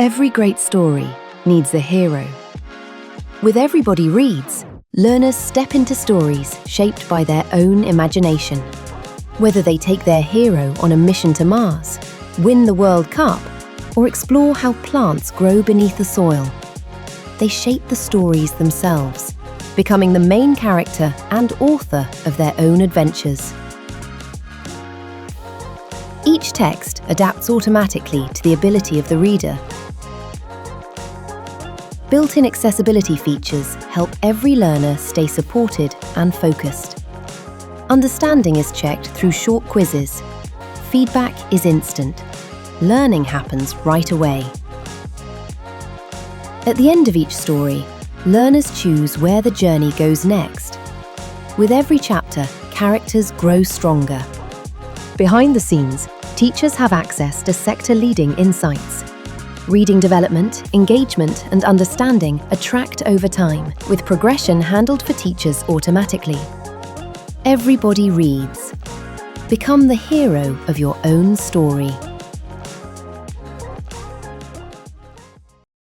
Every great story needs a hero. With Everybody Reads, learners step into stories shaped by their own imagination. Whether they take their hero on a mission to Mars, win the World Cup, or explore how plants grow beneath the soil, they shape the stories themselves, becoming the main character and author of their own adventures. Each text adapts automatically to the ability of the reader. Built-in accessibility features help every learner stay supported and focused. Understanding is checked through short quizzes. Feedback is instant. Learning happens right away. At the end of each story, learners choose where the journey goes next. With every chapter, characters grow stronger. Behind the scenes, teachers have access to sector-leading insights. Reading development, engagement, and understanding are tracked over time, with progression handled for teachers automatically. Everybody Reads. Become the hero of your own story.